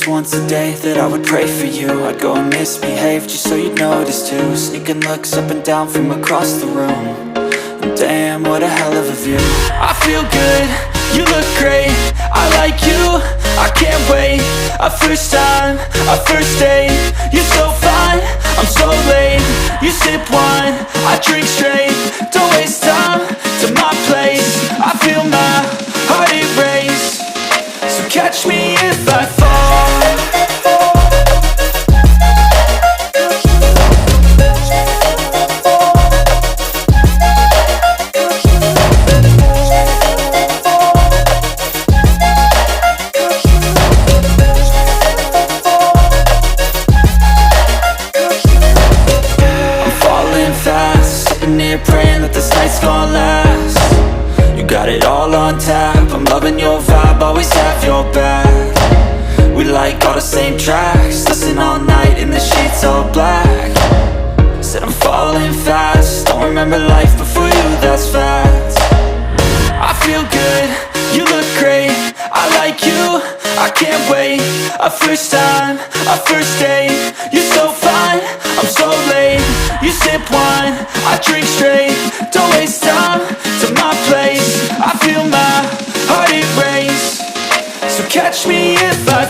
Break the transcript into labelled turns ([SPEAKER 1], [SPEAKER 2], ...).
[SPEAKER 1] promised once a day that I would pray for you. I'd go and misbehave just so you'd notice too. Sneaking looks up and down from across the room. And damn, what a hell of a view. I feel good, you look great, I like you, I can't wait. A first time, a first date. You're so fine, I'm so late. You sip wine, I drink straight. Don't waste time to my place. I feel my heart erase. So catch me if I fall. Praying that this night's gonna last. You got it all on tap, I'm loving your vibe, always have your back. We like all the same tracks, listen all night in the sheets all black. Said I'm falling fast, don't remember life before you, that's fact. I feel good, you look great, I like you, I can't wait. A first time, a first date. You're so fine, I'm so late. You sip wine, I drink straight. Don't waste time to my place. I feel my heart erase. So catch me if I